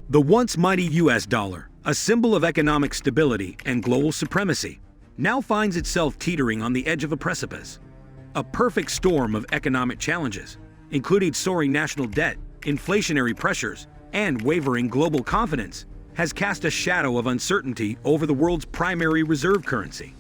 The once mighty US dollar, a symbol of economic stability and global supremacy, now finds itself teetering on the edge of a precipice. A perfect storm of economic challenges, including soaring national debt, inflationary pressures, and wavering global confidence, has cast a shadow of uncertainty over the world's primary reserve currency.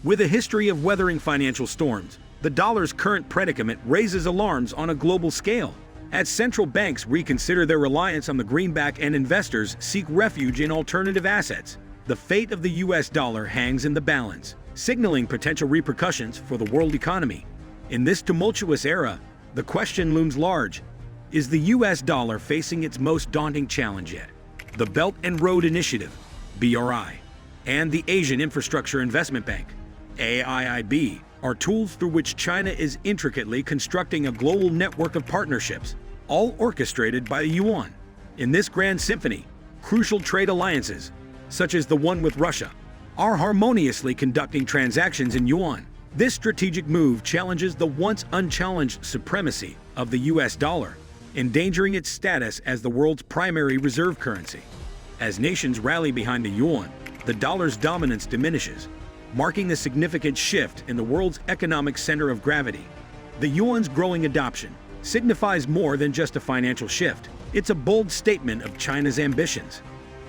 With a history of weathering financial storms, the dollar's current predicament raises alarms on a global scale. As central banks reconsider their reliance on the greenback and investors seek refuge in alternative assets, the fate of the US dollar hangs in the balance, signaling potential repercussions for the world economy. In this tumultuous era, the question looms large: is the US dollar facing its most daunting challenge yet? The Belt and Road Initiative, BRI, and the Asian Infrastructure Investment Bank, AIIB, are tools through which China is intricately constructing a global network of partnerships, all orchestrated by the yuan. In this grand symphony, crucial trade alliances, such as the one with Russia, are harmoniously conducting transactions in yuan. This strategic move challenges the once unchallenged supremacy of the US dollar, endangering its status as the world's primary reserve currency. As nations rally behind the yuan, the dollar's dominance diminishes, marking a significant shift in the world's economic center of gravity. The yuan's growing adoption signifies more than just a financial shift. It's a bold statement of China's ambitions.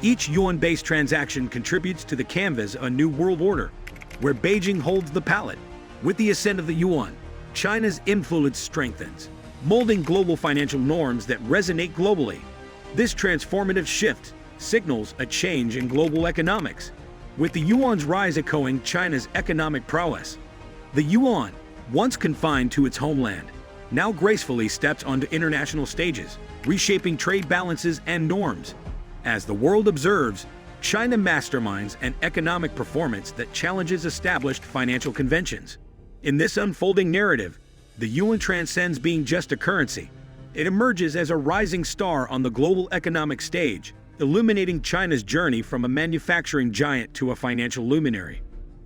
Each yuan-based transaction contributes to the canvas of a new world order, where Beijing holds the palette. With the ascent of the yuan, China's influence strengthens, molding global financial norms that resonate globally. This transformative shift signals a change in global economics, with the yuan's rise echoing China's economic prowess. The yuan, once confined to its homeland, now gracefully steps onto international stages, reshaping trade balances and norms. As the world observes, China masterminds an economic performance that challenges established financial conventions. In this unfolding narrative, the yuan transcends being just a currency. It emerges as a rising star on the global economic stage, illuminating China's journey from a manufacturing giant to a financial luminary.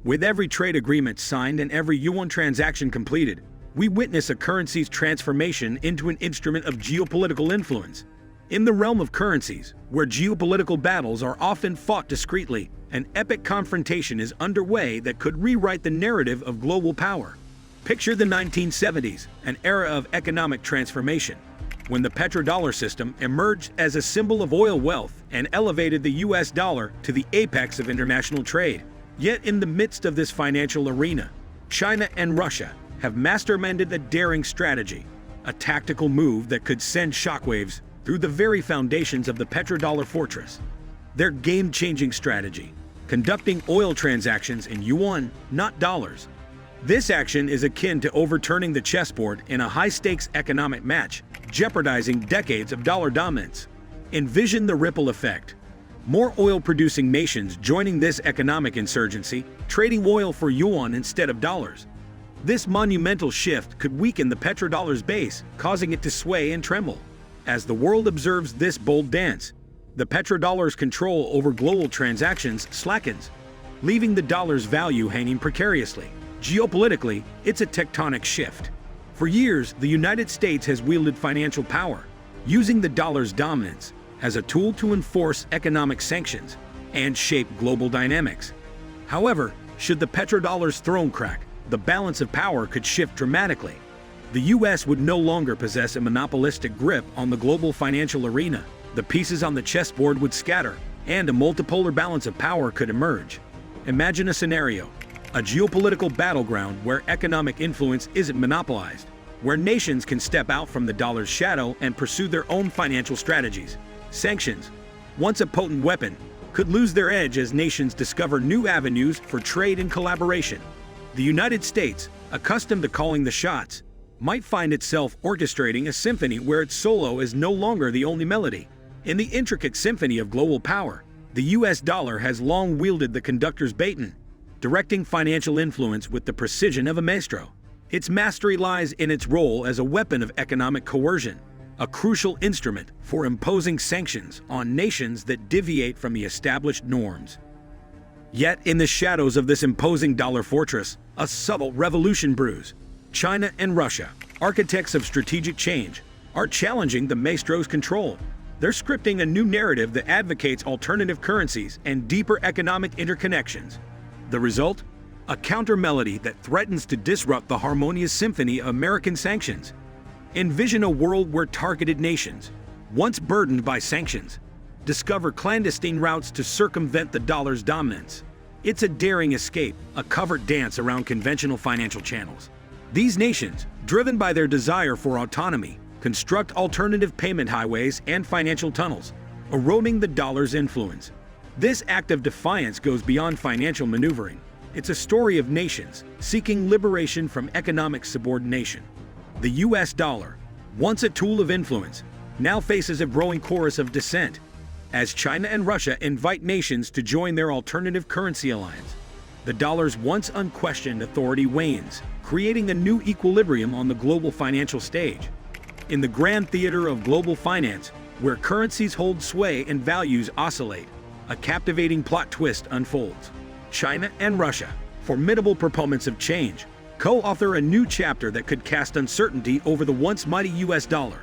With every trade agreement signed and every yuan transaction completed, we witness a currency's transformation into an instrument of geopolitical influence. In the realm of currencies, where geopolitical battles are often fought discreetly, an epic confrontation is underway that could rewrite the narrative of global power. Picture the 1970s, an era of economic transformation, when the petrodollar system emerged as a symbol of oil wealth and elevated the US dollar to the apex of international trade. Yet in the midst of this financial arena, China and Russia have masterminded a daring strategy, a tactical move that could send shockwaves through the very foundations of the petrodollar fortress. Their game-changing strategy, conducting oil transactions in yuan, not dollars. This action is akin to overturning the chessboard in a high-stakes economic match, jeopardizing decades of dollar dominance. Envision the ripple effect. More oil-producing nations joining this economic insurgency, trading oil for yuan instead of dollars. This monumental shift could weaken the petrodollar's base, causing it to sway and tremble. As the world observes this bold dance, the petrodollar's control over global transactions slackens, leaving the dollar's value hanging precariously. Geopolitically, it's a tectonic shift. For years, the United States has wielded financial power, using the dollar's dominance as a tool to enforce economic sanctions and shape global dynamics. However, should the petrodollar's throne crack, the balance of power could shift dramatically. The US would no longer possess a monopolistic grip on the global financial arena. The pieces on the chessboard would scatter, and a multipolar balance of power could emerge. Imagine a scenario: a geopolitical battleground where economic influence isn't monopolized, where nations can step out from the dollar's shadow and pursue their own financial strategies. Sanctions, once a potent weapon, could lose their edge as nations discover new avenues for trade and collaboration. The United States, accustomed to calling the shots, might find itself orchestrating a symphony where its solo is no longer the only melody. In the intricate symphony of global power, the US dollar has long wielded the conductor's baton, directing financial influence with the precision of a maestro. Its mastery lies in its role as a weapon of economic coercion, a crucial instrument for imposing sanctions on nations that deviate from the established norms. Yet, in the shadows of this imposing dollar fortress, a subtle revolution brews. China and Russia, architects of strategic change, are challenging the maestro's control. They're scripting a new narrative that advocates alternative currencies and deeper economic interconnections. The result? A counter-melody that threatens to disrupt the harmonious symphony of American sanctions. Envision a world where targeted nations, once burdened by sanctions, discover clandestine routes to circumvent the dollar's dominance. It's a daring escape, a covert dance around conventional financial channels. These nations, driven by their desire for autonomy, construct alternative payment highways and financial tunnels, eroding the dollar's influence. This act of defiance goes beyond financial maneuvering. It's a story of nations seeking liberation from economic subordination. The US dollar, once a tool of influence, now faces a growing chorus of dissent as China and Russia invite nations to join their alternative currency alliance. The dollar's once unquestioned authority wanes, creating a new equilibrium on the global financial stage. In the grand theater of global finance, where currencies hold sway and values oscillate, a captivating plot twist unfolds. China and Russia, formidable proponents of change, co-author a new chapter that could cast uncertainty over the once mighty US dollar.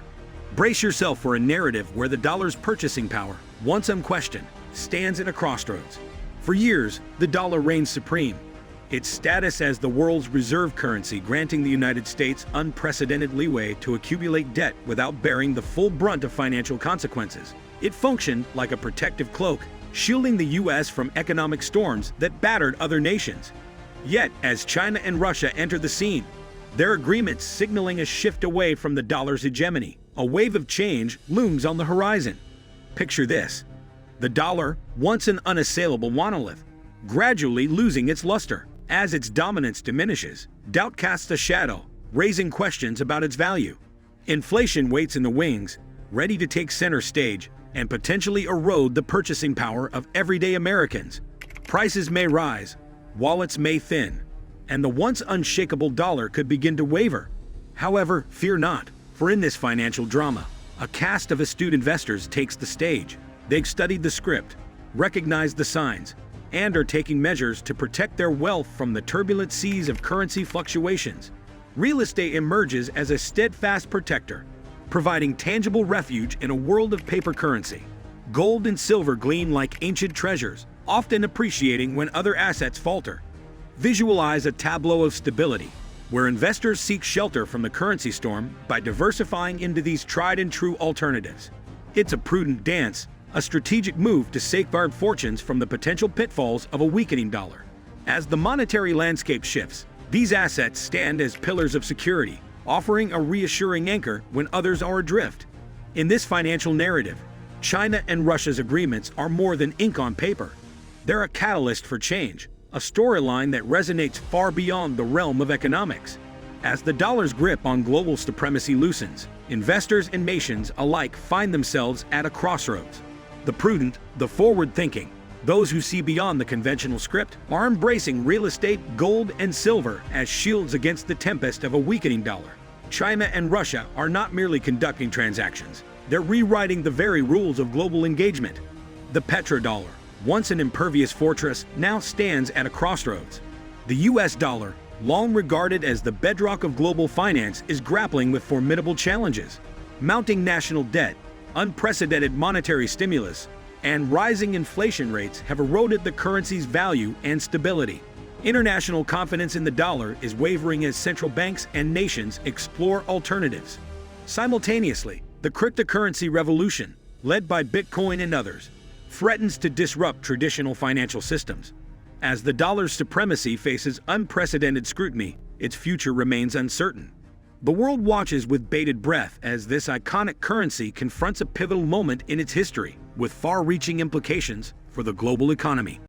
Brace yourself for a narrative where the dollar's purchasing power, once unquestioned, stands at a crossroads. For years, the dollar reigns supreme, its status as the world's reserve currency granting the United States unprecedented leeway to accumulate debt without bearing the full brunt of financial consequences. It functioned like a protective cloak, shielding the US from economic storms that battered other nations. Yet, as China and Russia enter the scene, their agreements signaling a shift away from the dollar's hegemony, a wave of change looms on the horizon. Picture this: the dollar, once an unassailable monolith, gradually losing its luster. As its dominance diminishes, doubt casts a shadow, raising questions about its value. Inflation waits in the wings, ready to take center stage and potentially erode the purchasing power of everyday Americans. Prices may rise, wallets may thin, and the once unshakable dollar could begin to waver. However, fear not, for in this financial drama, a cast of astute investors takes the stage. They've studied the script, recognized the signs, and are taking measures to protect their wealth from the turbulent seas of currency fluctuations. Real estate emerges as a steadfast protector, providing tangible refuge in a world of paper currency. Gold and silver gleam like ancient treasures, often appreciating when other assets falter. Visualize a tableau of stability, where investors seek shelter from the currency storm by diversifying into these tried-and-true alternatives. It's a prudent dance, a strategic move to safeguard fortunes from the potential pitfalls of a weakening dollar. As the monetary landscape shifts, these assets stand as pillars of security, offering a reassuring anchor when others are adrift. In this financial narrative, China and Russia's agreements are more than ink on paper. They're a catalyst for change, a storyline that resonates far beyond the realm of economics. As the dollar's grip on global supremacy loosens, investors and nations alike find themselves at a crossroads. The prudent, the forward-thinking, those who see beyond the conventional script, are embracing real estate, gold, and silver as shields against the tempest of a weakening dollar. China and Russia are not merely conducting transactions, they're rewriting the very rules of global engagement. The petrodollar, once an impervious fortress, now stands at a crossroads. The US dollar, long regarded as the bedrock of global finance, is grappling with formidable challenges. Mounting national debt, unprecedented monetary stimulus, and rising inflation rates have eroded the currency's value and stability. International confidence in the dollar is wavering as central banks and nations explore alternatives. Simultaneously, the cryptocurrency revolution, led by Bitcoin and others, threatens to disrupt traditional financial systems. As the dollar's supremacy faces unprecedented scrutiny, its future remains uncertain. The world watches with bated breath as this iconic currency confronts a pivotal moment in its history, with far-reaching implications for the global economy.